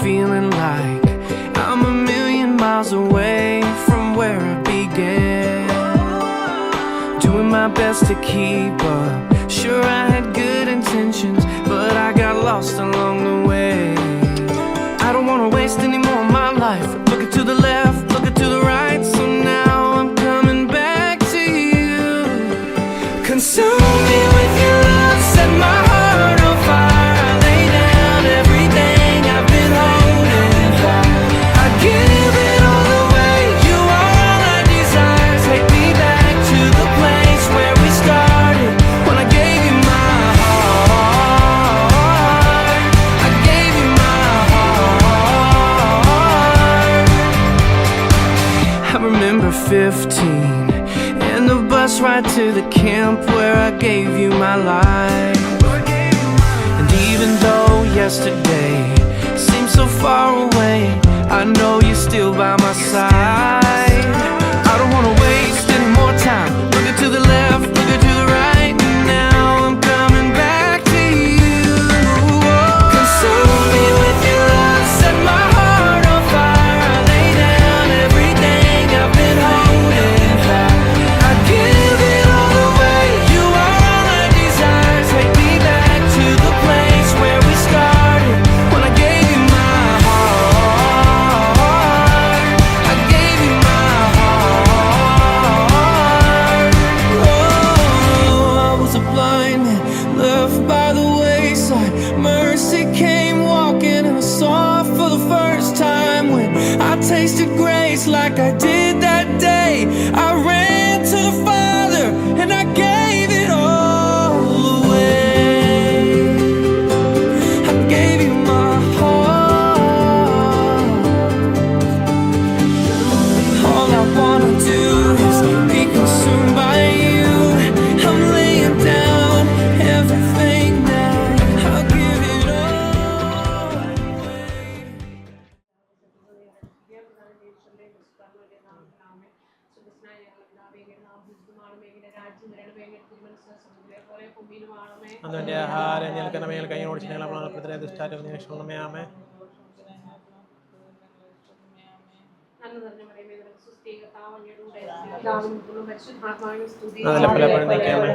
feeling like I'm a million miles away from where I began. Doing my best to keep up. Sure, I had good intentions, but I got lost along the way. I don't wanna waste any more of my life looking to the left, looking to the right. So now I'm coming back to you. Consume me with your love, set my heart on fire. I lay down everything I've been holding. I give it all away. You are all I desire. Take me back to the place where we started, when I gave you my heart. I gave you my heart. I remember 15 and the bus ride to the camp where I gave you my life. And even though yesterday seems so far away, I know you're still by my side. I don't wanna waste any more time looking to the left, looking to the right. Now I'm coming back to you. Consume me with your love, set my heart on fire. I lay down everything I've been holding. I give it all away. You are all I desire. Take me back to the place where we started, when I gave you my heart. I gave you my heart. Oh, I was a blind man left by the wayside. Mercy came walking and I saw for the first time when I tasted grace like I did that day. I ran to the Father and I gave it all away. I gave you my heart. All I wanna do is be consumed by you. I'm laying down everything now. I'll give it all away. അതിൻ്റെ ആഹാരം ഞങ്ങൾക്ക് മേൽ കൈ ഓടിച്ച് ഞങ്ങൾ പ്രതിരെ ദുഷ്ടാരും നിരീക്ഷണമേ ആമേ. അതിലെ പലപ്പോഴും നിൽക്കാമേ.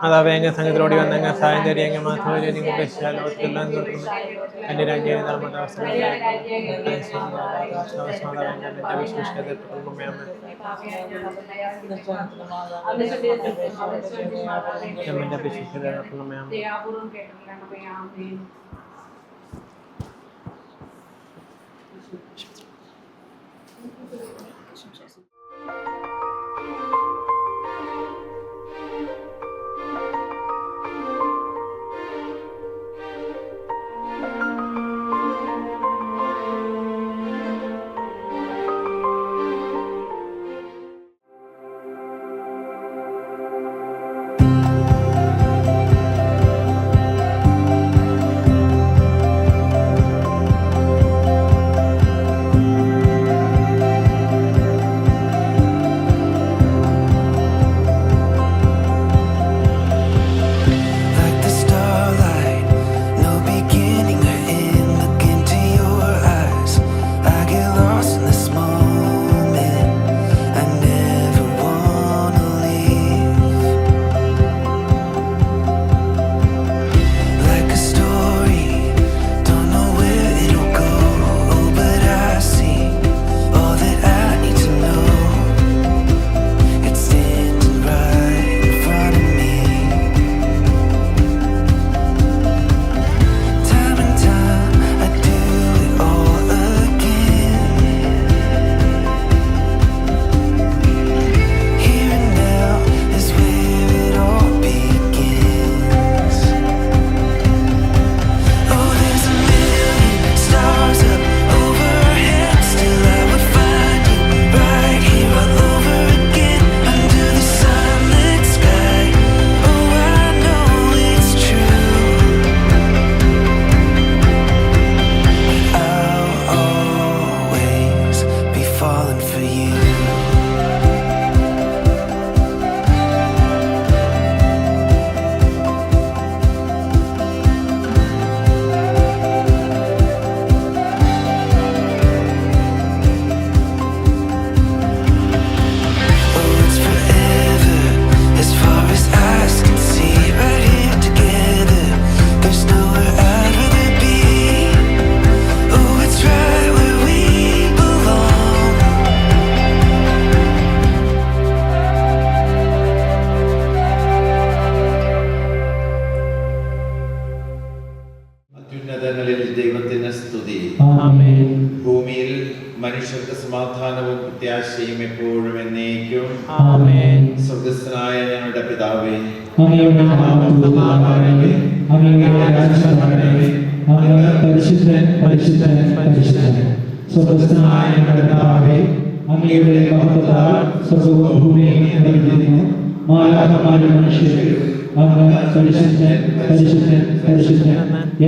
അതാവേങ്ങ സംഘത്തിലോടി വന്നെങ്കിൽ സായന്തരിയെങ്കിൽ മാത്രമേ നിങ്ങൾ ഉപേക്ഷിച്ചാലോ എൻ്റെ രാജ്യം നമ്മുടെ മനുഷ്യർക്ക് സമാധാനവും പ്രത്യാശയും എപ്പോഴും എന്നേക്കും. ആമേൻ. സ്വർഗ്ഗസ്ഥനായ ഞങ്ങളുടെ പിതാവേ, അങ്ങയുടെ നാമം പൂജിതമാകണമേ. അങ്ങയുടെ രാജ്യം വരണമേ. അങ്ങ് പരിശുദ്ധൻ പരിശുദ്ധൻ പരിശുദ്ധൻ. സ്വർഗ്ഗസ്ഥനായ ഞങ്ങളുടെ പിതാവേ, അങ്ങയുടെ മഹത്വത്താൽ സ്വർഗ്ഗവും ഭൂമിയും നിറഞ്ഞിരിക്കുന്നു. മാലാഖമാരും മനുഷ്യരും അങ്ങ് പരിശുദ്ധൻ പരിശുദ്ധൻ പരിശുദ്ധൻ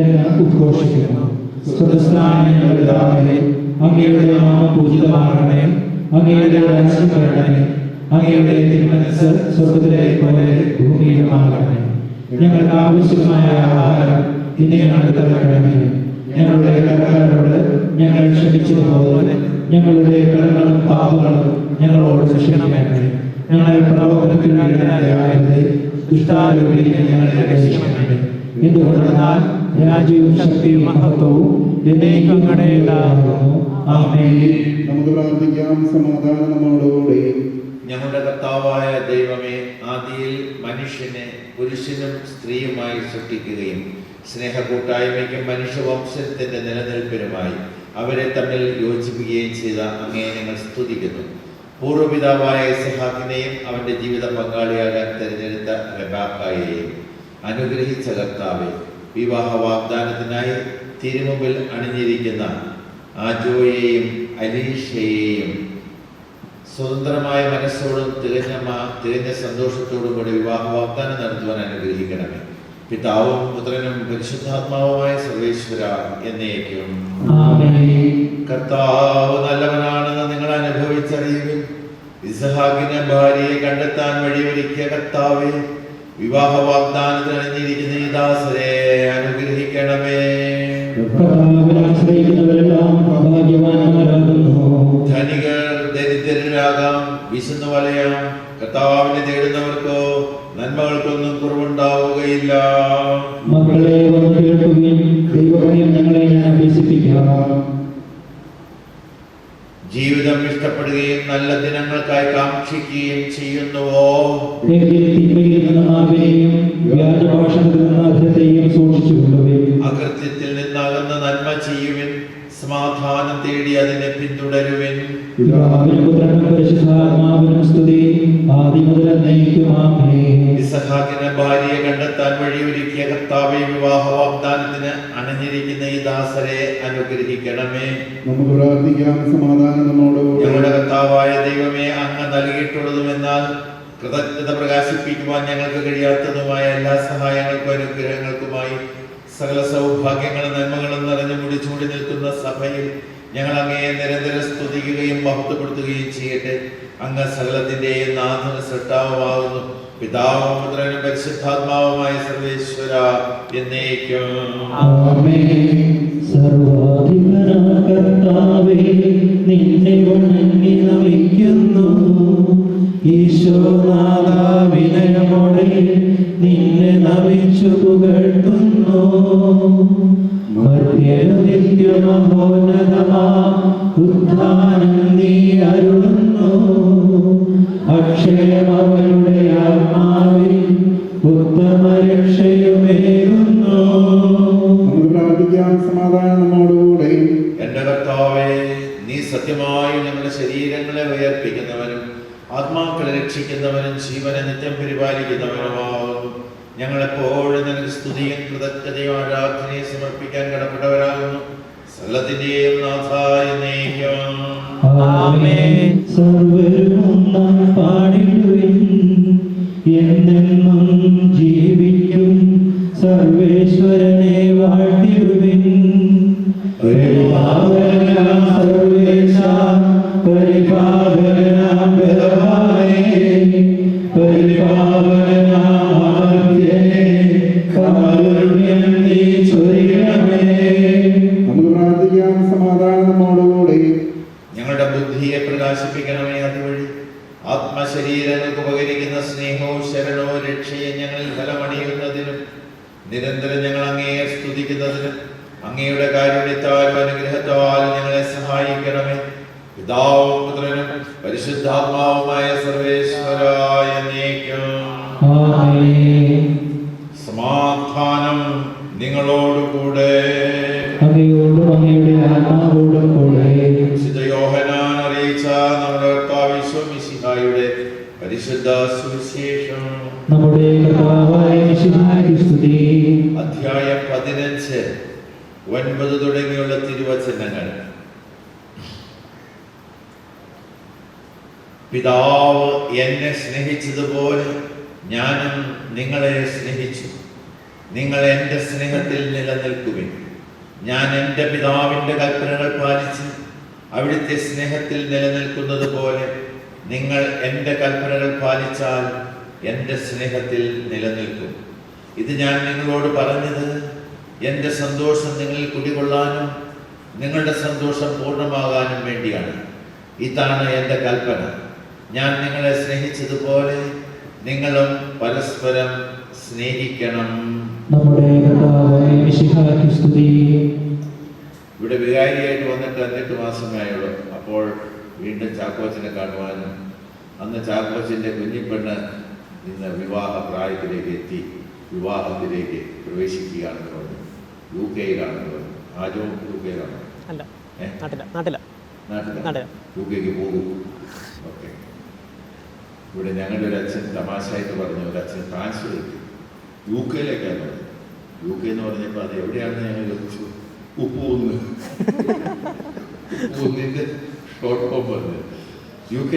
എന്ന് ഉദ്ഘോഷിക്കുന്നു. സ്വർഗ്ഗസ്ഥനായ ഞങ്ങളുടെ പിതാവേ, അങ്ങയുടെ നാമം പൂജിതമാകണമേ. അങ്ങയുടെ രാജ്യം വരണമേ. അങ്ങയുടെ തിരുമനസ്സ് സ്വർഗ്ഗത്തിലെ പോലെ ഭൂമിയിലുമാകണമേ. ഞങ്ങൾക്ക് ആവശ്യമായ ആഹാരം ഇന്ന് ഞങ്ങൾക്ക് തരണമേ. ഞങ്ങളുടെ കടക്കാരോട് ഞങ്ങൾ ക്ഷമിച്ചതുപോലെ ഞങ്ങളുടെ കടങ്ങളും പാപങ്ങളും ഞങ്ങളോട് ക്ഷമിക്കണമേ. ഞങ്ങളെ പ്രലോഭനത്തിൽ ഇടയാക്കരുതേ. ദുഷ്ടാരൂപിയിൽ ഞങ്ങളെ രക്ഷിക്കണമേ. എന്തുകൊണ്ടെന്നാൽ രാജ്യവും ശക്തിയും മഹത്വവും എന്നേക്കും അങ്ങയുടേതാകുന്നു. ആമേൻ. നമുക്ക് പ്രാർത്ഥിക്കാം. സമാധാനം നമ്മോടുകൂടെ. ഞങ്ങളുടെ കർത്താവായ ദൈവമേ, ആദിയിൽ മനുഷ്യനെ പുരുഷനും സ്ത്രീയുമായി സൃഷ്ടിക്കുകയും സ്നേഹകൂട്ടായ്മയ്ക്കും മനുഷ്യവംശത്തിന്റെ നിലനിൽപ്പിനുമായി അവരെ തമ്മിൽ യോജിപ്പിക്കുകയും ചെയ്ത അങ്ങയെ ഞങ്ങൾ സ്തുതിക്കുന്നു. പൂർവ്വപിതാവായ ഇസ്ഹാക്കിനെയും അവന്റെ ജീവിത പങ്കാളിയാകാൻ തിരഞ്ഞെടുത്ത റെബേക്കയെയും അനുഗ്രഹിച്ച കർത്താവെ, വിവാഹ വാഗ്ദാനത്തിനായി തിരുമുമ്പിൽ അണിഞ്ഞിരിക്കുന്ന ആജോയെയും അലീഷയെയും സ്വതന്ത്രമായ മനസ്സോടും തികഞ്ഞ സന്തോഷത്തോടും കൂടി വിവാഹ വാഗ്ദാനം നടത്തുവാൻ അനുഗ്രഹിക്കണമേ. പിതാവും പുത്രനും പരിശുദ്ധാത്മാവുമായ സർവേശ്വര എന്നേക്കും. കർത്താവ് നല്ലവനാണെന്ന് നിങ്ങൾ അനുഭവിച്ചറിയുവിൻ. ഇസ്ഹാക്കിന് ഭാര്യയെ കണ്ടെത്താൻ വഴിയൊരുക്കിയ കർത്താവെ, വിവാഹ വാഗ്ദാനത്തിൽ അണിഞ്ഞിരിക്കുന്ന ഈ ദാസരെ അനുഗ്രഹിക്കണമേ. ധനികർ ദരിദ്രരാകാം, വിശന്നു വലയാം. കർത്താവിനെ തേടുന്നവർക്കോ നന്മകൾക്കൊന്നും കുറവുണ്ടാവുകയില്ല. മക്കളെ വന്ന് കേൾക്കുകയും ദൈവഭയം ഞങ്ങളെ ഞാൻ അഭ്യസിപ്പിക്കാം. ജീവിതം ഇഷ്ടപ്പെടുകയും നല്ല ദിനങ്ങൾക്കായി കാക്ഷിക്കുകയും ചെയ്യുന്നുവോ? എങ്കിൽ തിന്മയിൽ നിന്ന് നാവിനെയും വ്യാജഭാഷണത്തിൽ നിന്ന് അധരത്തെയും സൂക്ഷിച്ചുകൊള്ളുവിൻ. അകൃത്യത്തിൽ നിന്നകന്ന് നന്മ ചെയ്യുവിൻ. സമാധാനം തേടി അതിനെ പിന്തുടരുവിൻ. പിതാവിനും പുത്രനും പരിശുദ്ധാത്മാവിനും സ്തുതി, ആദി മുതൽ എന്നേക്കും. ആമേൻ. ഇസ്ഹാക്കിന് ഭാര്യയെ കണ്ടെത്താൻ വഴിയൊരുക്കിയ കർത്താവേ, വിവാഹ വാഗ്ദാനത്തിന് അണിഞ്ഞിരിക്കുന്ന ഈ ദാസരെ അനുഗ്രഹിക്കണമേ. നമുക്ക് പ്രാർത്ഥിക്കാം. സമാധാനം നമ്മോടുകൂടെ. ഞങ്ങളുടെ കർത്താവായ ദൈവമേ, അങ്ങ് നൽകിയിട്ടുള്ളതുമെന്നാൽ കൃതജ്ഞത പ്രകാശിപ്പിക്കുവാൻ ഞങ്ങൾക്ക് കഴിയാത്തതുമായ എല്ലാ സഹായങ്ങൾക്കും അനുഗ്രഹങ്ങൾക്കുമായി സകല സൗഭാഗ്യങ്ങളും നന്മകളും നിറഞ്ഞു മുടിച്ചൂടി നിൽക്കുന്ന സഭയിൽ ഞങ്ങൾ അങ്ങയെ നിരന്തരം സ്തുതിക്കുകയും മഹത്വപ്പെടുത്തുകയും ചെയ്യട്ടെ. അങ്ങ് സകലത്തിന്റെയും നാഥന സൃഷ്ടാവുമാകുന്നു. പിതാവും പുത്രനും പരിശുദ്ധാത്മാവുമായ സർവേശ്വര എന്നേക്കും. സർവാധിപനായ കർത്താവേ, നിന്നെ വണങ്ങി നമിക്കുന്നു. ഈശോനാഥ, വിനയമോടെ നിന്നെ നമിച്ചു പുകഴ്ത്തുന്നു. നിത്യമഹോന്നതമാ ഉദ്ധാനം നീ അരുളുന്നു. അക്ഷയമവരുടെ ആത്മാവിൽ ഉത്തമ രക്ഷയുമേകുന്നു. നമുക്ക് പ്രാർത്ഥിക്കാം. സമാധാനം നമ്മോടുകൂടെ. എന്റെ കർത്താവേ, നീ സത്യമായും ഞങ്ങളുടെ ശരീരങ്ങളെ ഉയർപ്പിക്കുന്നവനും ആത്മാക്കളെ രക്ഷിക്കുന്നവനും ജീവനെ നിത്യം പരിപാലിക്കുന്നവനുമാകുന്നു. ഞങ്ങളെപ്പോഴും നിനക്ക് സ്തുതിയും കൃതജ്ഞതയും ആരാധനയും സമർപ്പിക്കാൻ കടപ്പെട്ടവരാകുന്നു. സകലത്തിന്റെയും നാഥായ എന്നേക്കും. ആമേൻ. സർവ്വരും പാടിടുവിൻ, എന്നെന്നും ജീവിക്കും സർവേശ്വരനെ വാഴ്ത്തിടുവിൻ. പരിപാവനാം സർവേശ, പരിപാവനാം ബലവാനേ, പരിപാവനാം ആദ്യനേ, കാരുണ്യം നീ ചൊരിയണമേ. നമുക്ക് പ്രാർത്ഥിക്കാം. സമാധാനം നമ്മോടുകൂടെ. ഞങ്ങളുടെ ബുദ്ധിയെ പ്രകാശിപ്പിക്കണമേ. അതുവഴി ആത്മശരീരങ്ങൾക്ക് ഉപകരിക്കുന്ന സ്നേഹവും ശരണവും രക്ഷയും ഞങ്ങളിൽ ഫലമണിയുന്നതിനും നിരന്തരം ഞങ്ങൾ അങ്ങയെ സ്തുതിക്കുന്നതിനും അങ്ങയുടെ കാരുണ്യത്താലും അനുഗ്രഹത്താലും ഞങ്ങളെ സഹായിക്കണമേ. പിതാവും പുത്രനും പരിശുദ്ധാത്മാവുമായ സർവേശ്വരായ എന്നേക്കും. സമാധാനം നിങ്ങളോടുകൂടെ. അങ്ങയോടും അങ്ങയുടെ ആത്മാവോടും കൂടെ. വിശുദ്ധ യോഹന്നാൻ അറിയിച്ച നമ്മുടെ കർത്താവ് യേശു മിശിഹായുടെ പരിശുദ്ധ സുവിശേഷം. നമ്മുടെ കർത്താവായ മിശിഹായ്ക്ക് സ്തുതി. അധ്യായം 15 9 തുടങ്ങിയുള്ള തിരുവചനങ്ങൾ. പിതാവ് എന്നെ സ്നേഹിച്ചതുപോലെ ഞാനും നിങ്ങളെ സ്നേഹിച്ചു. നിങ്ങൾ എൻ്റെ സ്നേഹത്തിൽ നിലനിൽക്കുവിൻ. ഞാൻ എൻ്റെ പിതാവിൻ്റെ കൽപ്പനകൾ പാലിച്ച് അവിടുത്തെ സ്നേഹത്തിൽ നിലനിൽക്കുന്നത് പോലെ നിങ്ങൾ എൻ്റെ കൽപ്പനകൾ പാലിച്ചാൽ എൻ്റെ സ്നേഹത്തിൽ നിലനിൽക്കും. ഇത് ഞാൻ നിങ്ങളോട് പറഞ്ഞത് എൻ്റെ സന്തോഷം നിങ്ങളിൽ കുടികൊള്ളാനും നിങ്ങളുടെ സന്തോഷം പൂർണ്ണമാകാനും വേണ്ടിയാണ്. ഇതാണ് എൻ്റെ കൽപ്പന, ഞാൻ നിങ്ങളെ സ്നേഹിച്ചതുപോലെ നിങ്ങളും പരസ്പരം സ്നേഹിക്കണം. നമ്മുടെ കർത്താവായ മിശിഹായ്ക്ക് സ്തുതി. ഇവിടെ വികാരിയായിട്ട് വന്നിട്ട് 18 മാസമായുള്ളൂ. അപ്പോൾ വീണ്ടും ചാക്കോച്ചനെ കാണുവാനും അന്ന് ചാക്കോച്ചൻ്റെ കുഞ്ഞിപ്പെണ്ണ് ഇന്ന് വിവാഹ പ്രായത്തിലേക്ക് എത്തി വിവാഹത്തിലേക്ക് പ്രവേശിക്കുകയാണെന്ന് പറഞ്ഞു. UK പറഞ്ഞു. ആജോ UK നാട്ടില UK പോകും. ഓക്കെ. ഇവിടെ ഞങ്ങളുടെ ഒരു അച്ഛൻ തമാശയായിട്ട് പറഞ്ഞു, ഒരു അച്ഛൻ ട്രാൻസ്ഫർ കിട്ടി UK പറഞ്ഞു. UK എന്ന് പറഞ്ഞപ്പോൾ അത് എവിടെയാണെന്ന് ഞങ്ങൾ ചോദിച്ചു. ഉപ്പൂന്നിൻ്റെ ഷോർട്ട് ഫോം പറഞ്ഞു. UK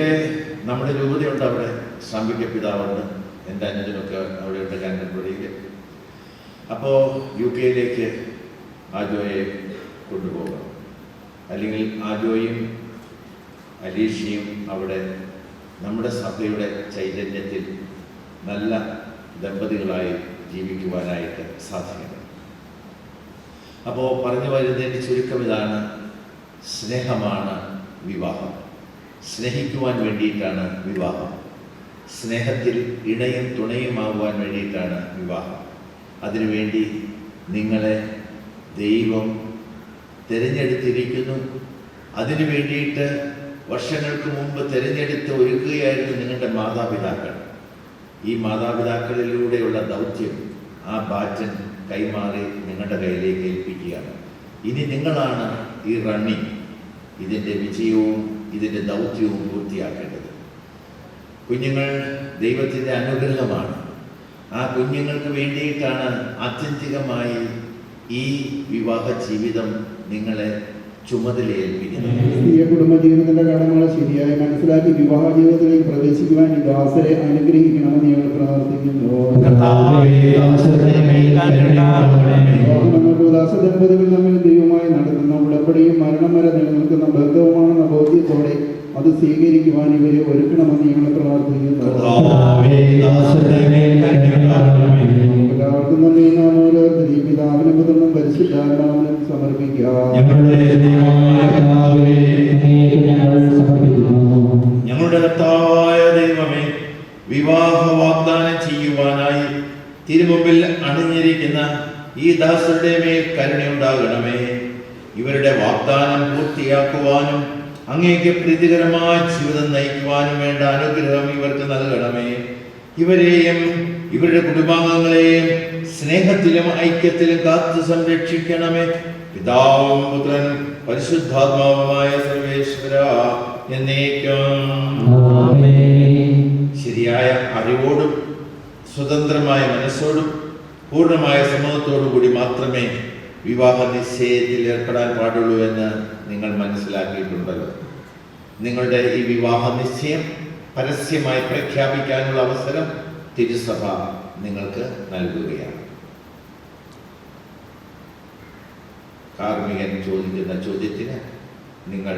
നമ്മുടെ രൂപതയുണ്ട്, അവിടെ സാമ്പിക പിതാവുണ്ട്, എൻ്റെ അനുജനൊക്കെ അവിടെയുണ്ട് കാഞ്ഞിരപ്പള്ളിയിൽ. അപ്പോൾ UK ആജോയെ കൊണ്ടുപോകണം, അല്ലെങ്കിൽ ആജോയും അലീഷയും അവിടെ നമ്മുടെ സഭയുടെ ചൈതന്യത്തിൽ നല്ല ദമ്പതികളായി ജീവിക്കുവാനായിട്ട് സാധിക്കണം. അപ്പോൾ പറഞ്ഞു വരുന്നതിൻ്റെ ചുരുക്കം ഇതാണ്: സ്നേഹമാണ് വിവാഹം. സ്നേഹിക്കുവാൻ വേണ്ടിയിട്ടാണ് വിവാഹം. സ്നേഹത്തിൽ ഇണയും തുണയുമാകുവാൻ വേണ്ടിയിട്ടാണ് വിവാഹം. അതിനുവേണ്ടി നിങ്ങളെ ദൈവം തിരഞ്ഞെടുത്തിരിക്കുന്നു. അതിനു വേണ്ടിയിട്ട് വർഷങ്ങൾക്ക് മുമ്പ് തിരഞ്ഞെടുത്ത് ഒരുക്കുകയായിരുന്നു നിങ്ങളുടെ മാതാപിതാക്കൾ. ഈ മാതാപിതാക്കളിലൂടെയുള്ള ദൗത്യം, ആ ബാറ്റൻ കൈമാറി നിങ്ങളുടെ കയ്യിലേക്ക് ഏൽപ്പിക്കുകയാണ്. ഇനി നിങ്ങളാണ് ഈ റണ്ണിങ്, ഇതിൻ്റെ വിജയവും ഇതിൻ്റെ ദൗത്യവും പൂർത്തിയാക്കേണ്ടത്. കുഞ്ഞുങ്ങൾ ദൈവത്തിൻ്റെ അനുഗ്രഹമാണ്. ആ കുഞ്ഞുങ്ങൾക്ക് വേണ്ടിയിട്ടാണ് ആത്യന്തികമായി ഈ വിവാഹ ജീവിതം നിങ്ങളെ ചുമതലയേൽപ്പിക്കുന്നത്. സ്ത്രീയ കുടുംബജീവിതത്തിന്റെ കടമകൾ ശരിയായി മനസ്സിലാക്കി വിവാഹ ജീവിതത്തിലേക്ക് പ്രവേശിക്കുവാൻ ഈ ദാസരെ അനുഗ്രഹിക്കണമെന്ന് ഞങ്ങൾ പ്രാർത്ഥിക്കുന്നു. ദാസ ദമ്പതികൾ തമ്മിൽ ദൈവമായി നടത്തുന്ന ഉടമ്പടിയും മരണം വരെ നിലനിൽക്കുന്ന ബന്ധവുമാണെന്ന ബോധ്യത്തോടെ അത് സ്വീകരിക്കുവാൻ ഇവരെ ഒരുക്കണമെന്ന് ഞങ്ങൾ പ്രാർത്ഥിക്കുന്നു. എല്ലാവർക്കും നന്ദി. നാം ഓരോരുത്തരും പിതാവിനും പുത്രനും പരിശുദ്ധാത്മാവിനും സമർപ്പിക്കാം. ഞങ്ങളുടെ കർത്താവായ ദൈവമേ, വിവാഹ വാഗ്ദാനം ചെയ്യുവാനായി തിരുമുമ്പിൽ അണിഞ്ഞിരിക്കുന്ന ഈ ദാസരുടെ മേൽ കരുണയുണ്ടാകണമേ. ഇവരുടെ വാഗ്ദാനം പൂർത്തിയാക്കുവാനും അങ്ങേക്ക് പ്രീതികരമായ ജീവിതം നയിക്കുവാനും വേണ്ട അനുഗ്രഹം ഇവർക്ക് നൽകണമേ. ഇവരെയും ഇവരുടെ കുടുംബാംഗങ്ങളെയും സ്നേഹത്തിലും ഐക്യത്തിലും കാത്തു സംരക്ഷിക്കണമേ. പിതാവും പുത്രനും പരിശുദ്ധാത്മാവുമായ സർവേശ്വര എന്നേക്കും. ശരിയായ അറിവോടും സ്വതന്ത്രമായ മനസ്സോടും പൂർണ്ണമായ സമ്മതത്തോടു കൂടി മാത്രമേ വിവാഹ നിശ്ചയത്തിൽ ഏർപ്പെടാൻ പാടുള്ളൂ എന്ന് നിങ്ങൾ മനസ്സിലാക്കിയിട്ടുണ്ടല്ലോ. നിങ്ങളുടെ ഈ വിവാഹ നിശ്ചയം പരസ്യമായി പ്രഖ്യാപിക്കാനുള്ള അവസരം തിരുസഭ നിങ്ങൾക്ക് നൽകുകയാണ്. കാർമികൻ ചോദിക്കുന്ന ചോദ്യത്തിന് നിങ്ങൾ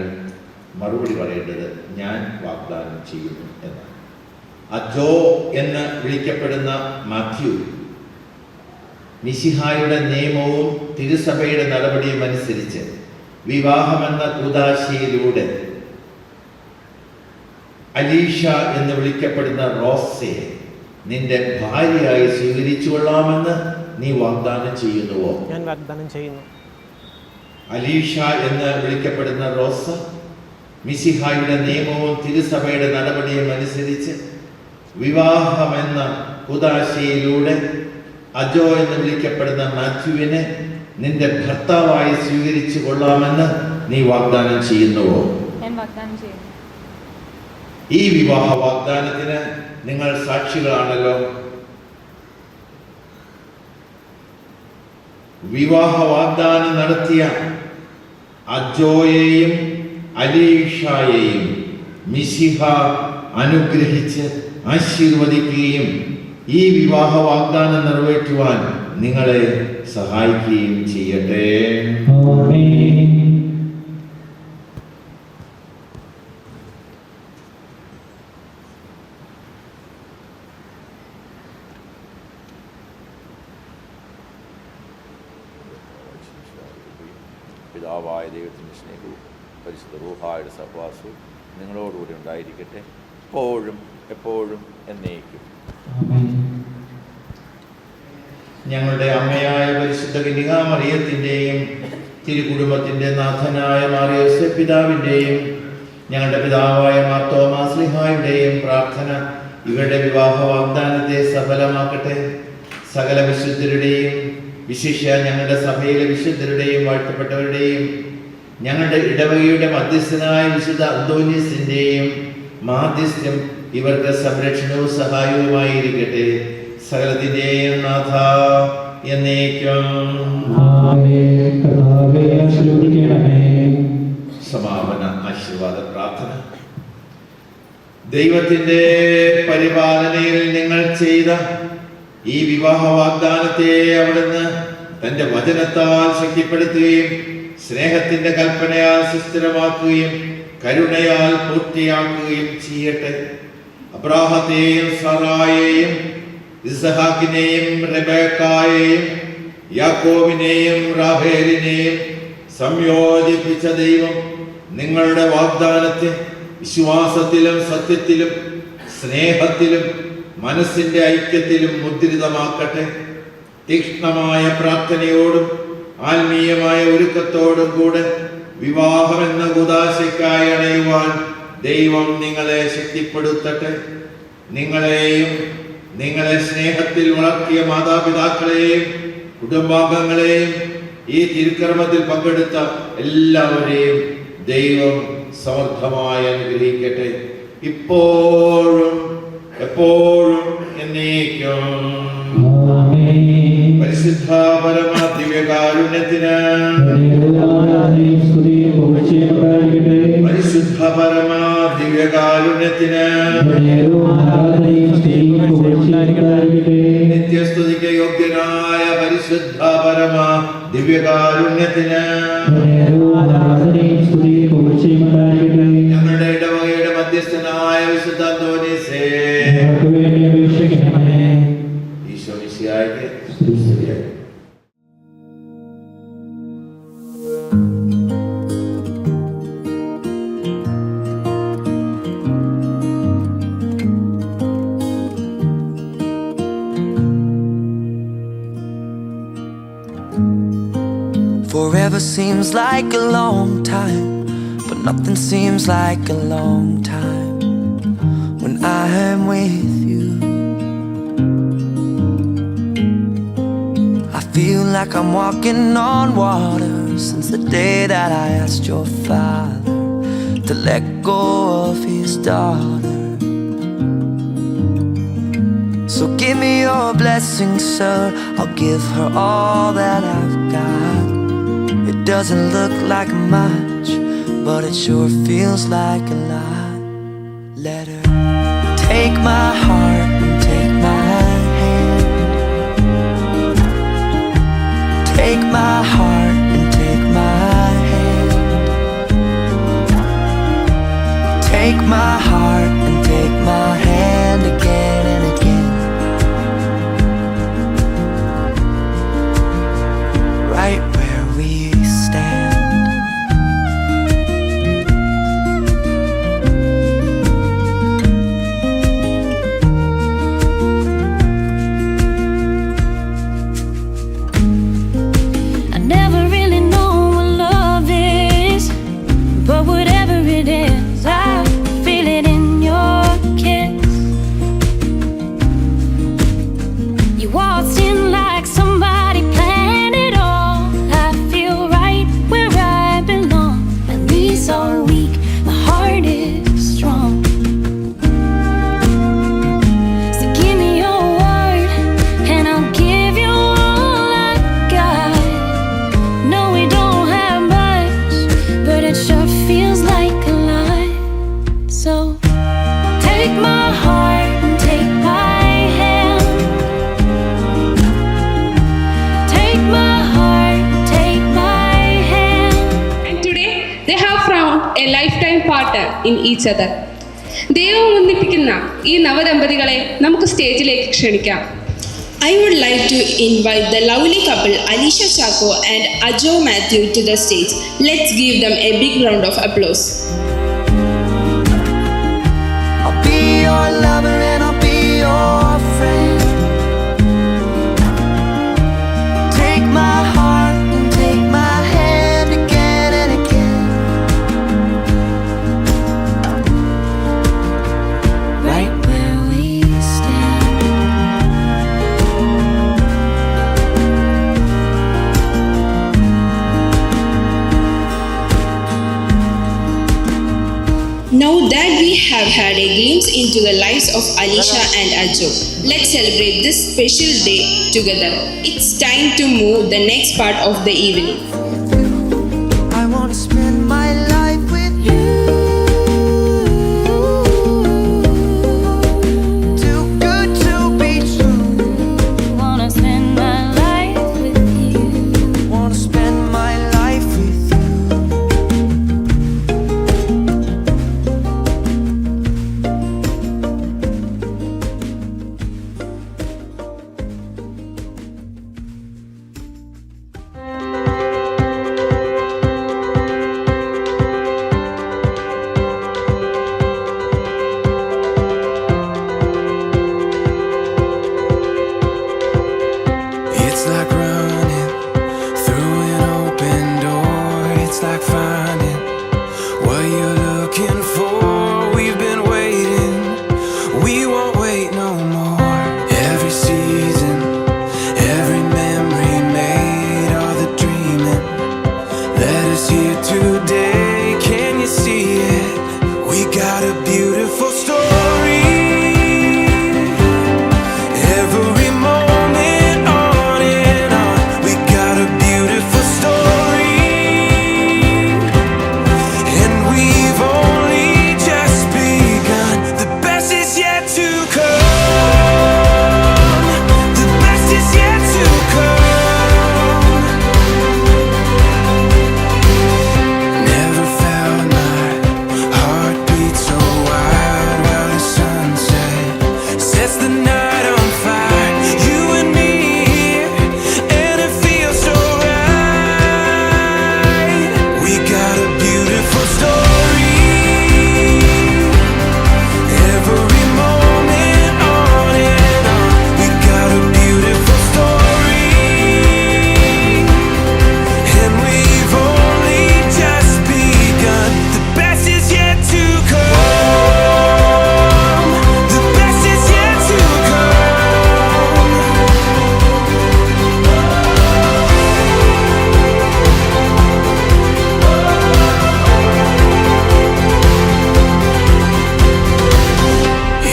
മറുപടി പറയേണ്ടത് ഞാൻ വാഗ്ദാനം ചെയ്യുന്നു എന്നാണ്. അജോ എന്ന് വിളിക്കപ്പെടുന്ന മാത്യു മിശിഹായുടെ നിയമവും തിരുസഭയുടെ നടപടിയും അനുസരിച്ച് വിവാഹമെന്ന കൂദാശയിലൂടെ അലീഷ എന്ന് വിളിക്കപ്പെടുന്ന റോസയെ നിന്റെ ഭാര്യയായി സ്വീകരിച്ചു കൊള്ളാമെന്ന് നീ വാഗ്ദാനം ചെയ്യുന്നുവോ? ഞാൻ വാഗ്ദാനം ചെയ്യുന്നു. അലീഷ എന്ന് വിളിക്കപ്പെടുന്ന റോസ മിശിഹായുടെ നിയമവും തിരുസഭയുടെ നടപടിയും അനുസരിച്ച് വിവാഹമെന്ന കൂദാശയിലൂടെ അജോ എന്ന് വിളിക്കപ്പെടുന്ന മാത്യുവിനെ നിന്റെ ഭർത്താവായി സ്വീകരിച്ചു കൊള്ളാമെന്ന് നീ വാഗ്ദാനം ചെയ്യുന്നുവോ? ഞാൻ വാഗ്ദാനം ചെയ്യുന്നു. ഈ വിവാഹ വാഗ്ദാനത്തിന് നിങ്ങൾ സാക്ഷികളാണല്ലോ. വിവാഹ വാഗ്ദാനം നടത്തിയ അജോയെയും അലീഷയെയും മിശിഹ അനുഗ്രഹിച്ച് ആശീർവദിക്കുകയും ഈ വിവാഹ വാഗ്ദാനം നിറവേറ്റുവാൻ നിങ്ങളെ സഹായിക്കുകയും ചെയ്യട്ടെ. ആമേൻ. പിതാവായ ദൈവത്തിൻ്റെ സ്നേഹവും പരിശുദ്ധ റൂഹായുടെ സഹവാസവും നിങ്ങളോടുകൂടി ഉണ്ടായിരിക്കട്ടെ, എപ്പോഴും എപ്പോഴും എന്നേക്കും. ആമേൻ. ഞങ്ങളുടെ അമ്മയായ പരിശുദ്ധ കന്യകാമറിയത്തിൻ്റെയും തിരുകുടുംബത്തിൻ്റെ നാഥനായ മാറിയോസേപ്പ് പിതാവിൻ്റെയും ഞങ്ങളുടെ പിതാവായ മാർത്തോമാ ശ്ലീഹായുടെയും പ്രാർത്ഥന ഇവരുടെ വിവാഹ വാഗ്ദാനത്തെ സഫലമാക്കട്ടെ. സകല വിശുദ്ധരുടെയും വിശിഷ്യ ഞങ്ങളുടെ സഭയിലെ വിശുദ്ധരുടെയും വാഴ്ത്തപ്പെട്ടവരുടെയും ഞങ്ങളുടെ ഇടവകയുടെ മധ്യസ്ഥനായ വിശുദ്ധ അന്തോനീസിൻ്റെയും മാധ്യസ്ഥ്യം ഇവർക്ക് സംരക്ഷണവും സഹായവുമായിരിക്കട്ടെ. സകലത്തിൻ്റെയും നാഥ എന്നേക്കും. ആമേൻ. കർത്താവേ ആശീർവദിക്കണമേ. സമാപന ആശീർവാദ പ്രാർത്ഥന. ദൈവത്തിൻ്റെ പരിപാലനയിൽ നിങ്ങൾ ചെയ്ത ഈ വിവാഹ വാഗ്ദാനത്തെ അവിടുന്ന് തൻ്റെ വചനത്താൽ ശക്തിപ്പെടുത്തുകയും സ്നേഹത്തിൻ്റെ കൽപ്പനയാൽ സുസ്ഥിരമാക്കുകയും കരുണയാൽ പൂർത്തിയാക്കുകയും ചെയ്യട്ടെ. അബ്രാഹത്തെയും സാറായെയും ഇസ്ഹാക്കിനെയും റെബേക്കായെയും യാക്കോബിനെയും റാഹേലിനെയും സംയോജിപ്പിച്ച ദൈവം നിങ്ങളുടെ വാഗ്ദാനത്തെ വിശ്വാസത്തിലും സത്യത്തിലും സ്നേഹത്തിലും മനസ്സിന്റെ ഐക്യത്തിലും മുദ്രിതമാക്കട്ടെ. തീക്ഷ്ണമായ പ്രാർത്ഥനയോടും ആത്മീയമായ ഒരുക്കത്തോടും കൂടെ വിവാഹമെന്ന ഉദാശയ്ക്കായി അണയുവാൻ ദൈവം നിങ്ങളെ ശക്തിപ്പെടുത്തട്ടെ. നിങ്ങളെയും നിങ്ങളെ സ്നേഹത്തിൽ വളർത്തിയ മാതാപിതാക്കളെയും കുടുംബാംഗങ്ങളെയും ഈ തിരുക്കർമ്മത്തിൽ പങ്കെടുത്ത എല്ലാവരെയും ദൈവം സമർത്ഥമായി അനുഗ്രഹിക്കട്ടെ, ഇപ്പോഴും എപ്പോഴും എന്നേക്കും. ആമേൻ. പരിശുദ്ധ പരമ ദിവ്യകാരുണ്യത്തിന് ആരാധനയും സ്തുതിയും പുകഴ്ചയും ഉണ്ടായിരിക്കട്ടെ. പരിശുദ്ധ പരമ ദിവ്യകാരുണ്യത്തിന് ആരാധനയും സ്തുതിയും പുകഴ്ചയും ഉണ്ടായിരിക്കട്ടെ. നിത്യസ്തുതിക്ക് യോഗ്യനായ പരിശുദ്ധ പരമ ദിവ്യകാരുണ്യത്തിന് ആരാധനയും സ്തുതിയും പുകഴ്ചയും ഉണ്ടായിരിക്കട്ടെ. ഞങ്ങളുടെ ഇടവകയുടെ മധ്യസ്ഥനായ വിശുദ്ധ അന്തോനീസേ, ഞങ്ങൾക്ക് വേണ്ടി അപേക്ഷിക്കണമേ. ഈശോ മിശിഹായ്ക്ക് സ്തുതി. സ്തുതിയായി. Forever seems like a long time, but nothing seems like a long time when I am with you. I feel like I'm walking on water since the day that I asked your father to let go of his daughter. So give me your blessing, sir. I'll give her all that I've got. It doesn't look like much, but it sure feels like a lot. Let her take my heart and take my hand. Take my heart and take my hand. Take my heart and take my hand again and again. Right where we stand. I never really know what love is, but whatever it is, I feel it in your kiss. So take my heart and take my hand. Take my heart, take my hand. And today they have found a lifetime partner in each other. ദൈവം ഒന്നിപ്പിക്കുന്ന ഈ നവദമ്പതികളെ നമുക്ക് സ്റ്റേജിലേക്ക് ക്ഷണിക്കാം. I would like to invite the lovely couple Alisha Chako and Ajo Matthew to the stage. Let's give them a big round of applause. I'll be your lover and I'll be your friend. Take my heart and take my hand again and again. Right Where we stand. Now that we have had a glimpse into the lives of Alisha and Ajo, let's celebrate this special day together. It's time to move the next part of the evening. I want to spend my life with you. Too good to be true. Wanna spend my life with you. Want to spend my life with you. It's like running through an open door. It's like finding what you're looking for. We've been waiting, we won't wait no more. Every season, every memory made, all the dreaming led us here today. Can you see it? We got a beautiful story. Every moment on and on, we got a beautiful story. And we've only just begun. The best is yet to come. The best is yet to come. Never felt my heart beat so wild while the sunset sets the night on fire. You and me here, and it feels so right. We got a beautiful story. Every moment on and on, we got a beautiful story. And we've only just begun. The best is yet to come. The best is yet to come.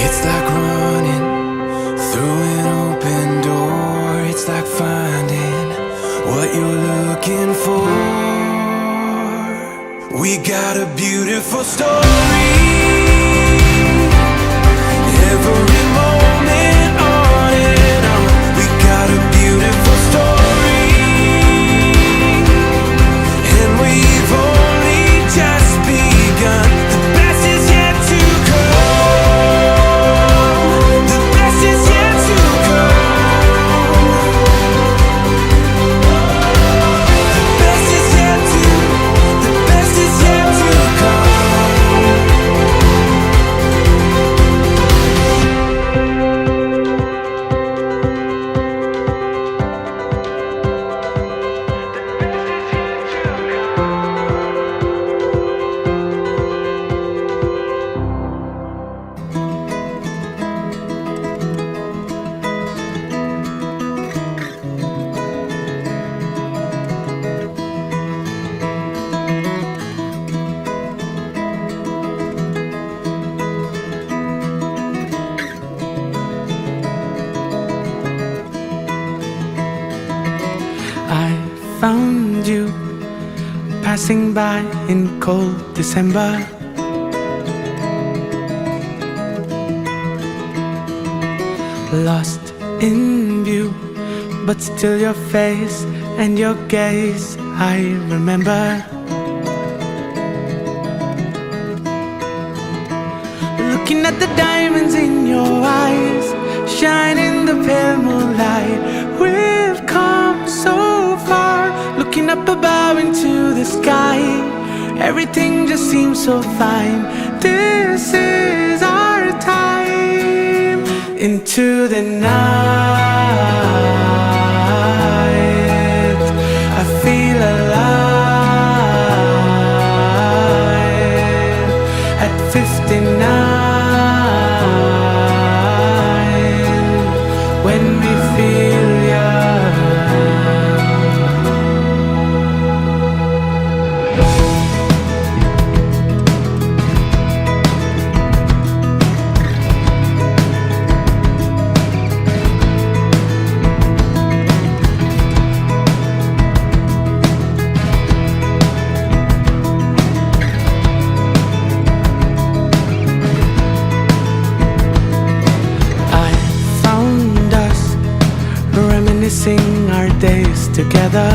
It's like running through an open door. It's like finding what you're looking for. We got a beautiful story. Every moment on and on, we got a beautiful story. And we've only just begun. The best is yet to come. The best is yet to come. The best is yet to, the best is yet to come. found you passing by in cold December. lost in view, but still your face and your gaze I remember. Looking at the diamonds in your eyes, shine in the pale moonlight. We've come so far, looking up above into the sky. Everything just seems so fine. This is our time. Into the night, I feel alive. At 59, when we feel young. Reminiscing our days together.